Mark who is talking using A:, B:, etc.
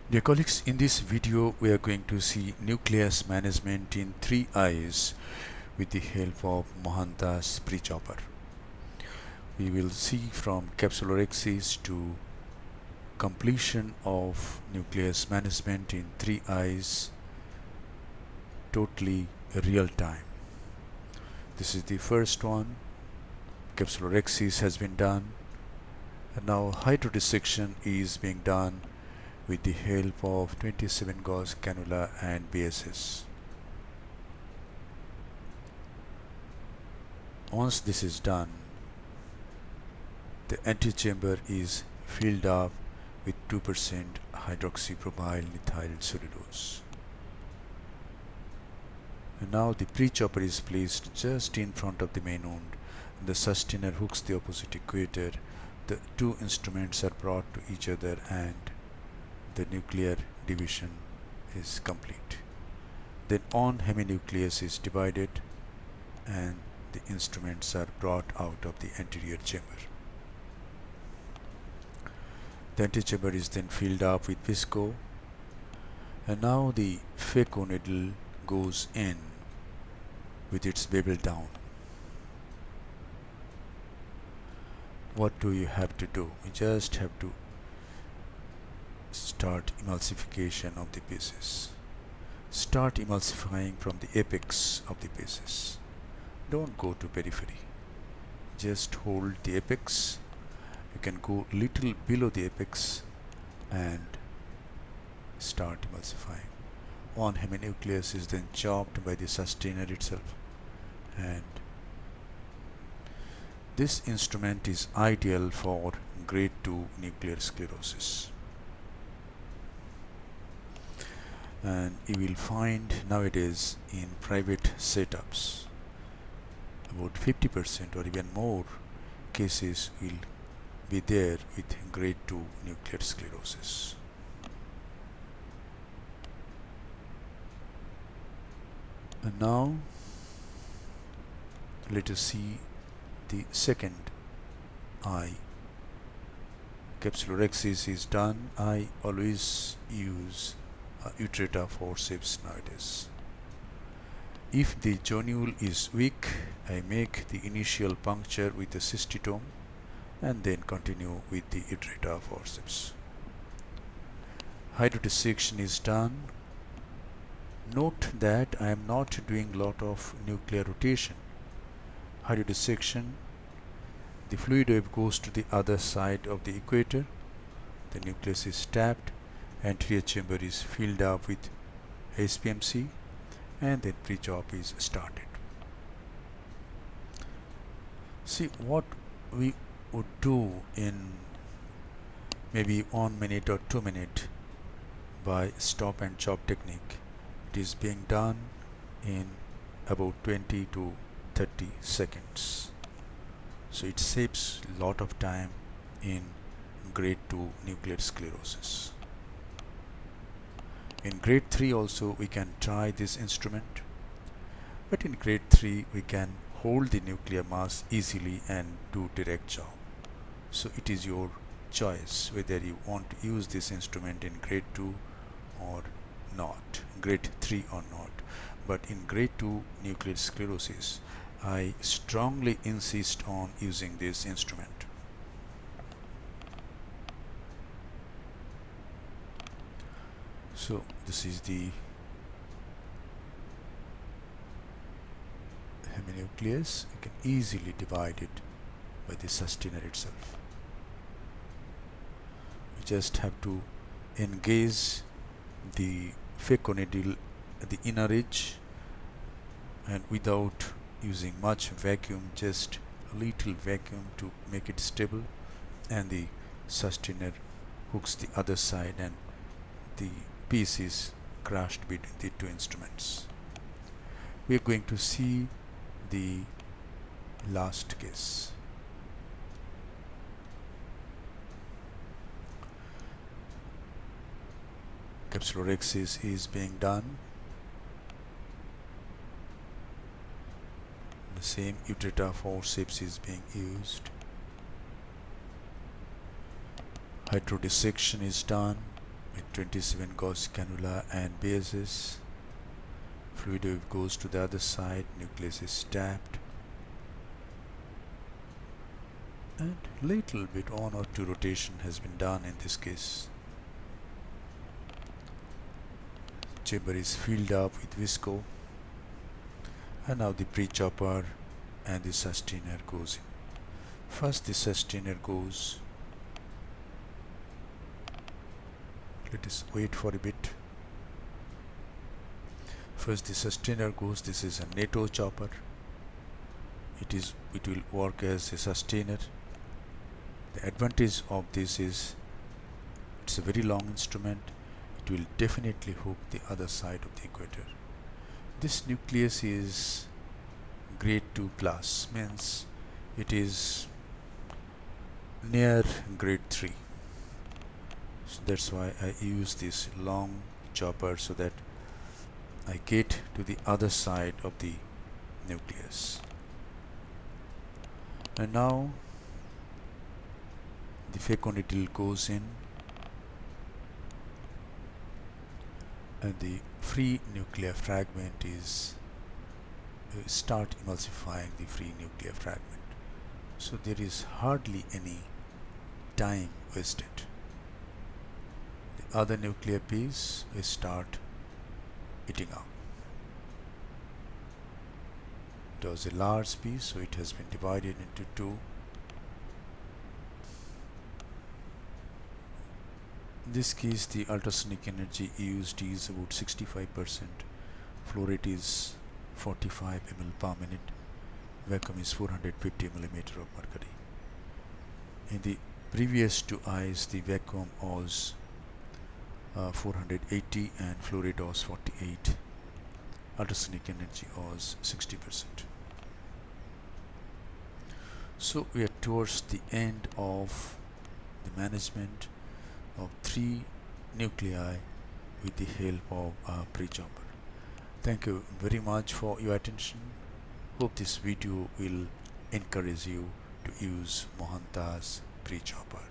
A: Dear colleagues, in this video we are going to see nucleus management in 3 eyes with the help of Mohanta's Prechopper. We will see from capsulorhexis to completion of nucleus management in 3 eyes, totally real time. This is the first one. Capsulorhexis has been done, and now hydrodissection is being done with the help of 27 gauge cannula and BSS. Once this is done, the antechamber is filled up with 2% hydroxypropyl methyl cellulose. And now the Prechopper is placed just in front of the main wound. The sustainer hooks the opposite equator. The two instruments are brought to each other and the nuclear division is complete. Then on heminucleus is divided and the instruments are brought out of the anterior chamber. The antechamber is then filled up with visco, and now the phaco needle goes in with its bevel down. What do you have to do? You just have to start emulsification of the pieces. Start emulsifying from the apex of the pieces. Don't go to periphery. Just hold the apex. You can go little below the apex and start emulsifying. One heminucleus is then chopped by the sustainer itself, and this instrument is ideal for grade 2 nuclear sclerosis. And you will find nowadays in private setups about 50% or even more cases will be there with grade 2 nuclear sclerosis. And now let us see the second eye. Capsulorhexis is done. I always use utrata forceps nowadays. If the zonule is weak, I make the initial puncture with the cystitome and then continue with the utrata forceps. Hydrodissection is done. Note that I am not doing lot of nuclear rotation. Hydrodissection, the fluid wave goes to the other side of the equator, the nucleus is tapped, anterior chamber is filled up with HPMC, and then pre-chop is started. See what we would do in maybe 1 minute or 2 minutes by stop and chop technique. It is being done in about 20 to 30 seconds. So it saves a lot of time in grade 2 nuclear sclerosis. In grade 3 also we can try this instrument, but in grade 3 we can hold the nuclear mass easily and do direct job. So it is your choice whether you want to use this instrument in grade 2 or not, grade 3 or not. But in grade 2 nuclear sclerosis, I strongly insist on using this instrument. So this is the heminucleus. You can easily divide it by the sustainer itself. You just have to engage the phaco needle at the inner edge, and without using much vacuum, just a little vacuum to make it stable, and the sustainer hooks the other side and the piece is crushed between the two instruments. We are going to see the last case. Capsulorhexis is being done. The same utrata forceps is being used. Hydrodissection is done. with 27 gauge cannula and bases. Fluid wave goes to the other side, nucleus is tapped, and little bit 1 or 2 rotation has been done in this case. Chamber is filled up with visco, and now the Prechopper and the sustainer goes in. First the sustainer goes. Let us wait for a bit. First the sustainer goes. This is a NATO chopper. It will work as a sustainer. The advantage of this is it's a very long instrument. It will definitely hook the other side of the equator. This nucleus is grade 2 plus, means it is near grade 3. So that's why I use this long chopper, so that I get to the other side of the nucleus. And now the fecundity goes in, and the free nuclear fragment is start emulsifying the free nuclear fragment. So there is hardly any time wasted. The other nuclear piece will start eating up. It was a large piece, so it has been divided into two. In this case, the ultrasonic energy used is about 65%. Flow rate is 45 ml per minute. Vacuum is 450 millimeter of mercury. In the previous two eyes, the vacuum was 480 and flow rate was 48. Ultrasonic energy was 60%. So we are towards the end of the management of 3 nuclei with the help of Prechopper. Thank you very much for your attention. Hope this video will encourage you to use Mohanta's Prechopper.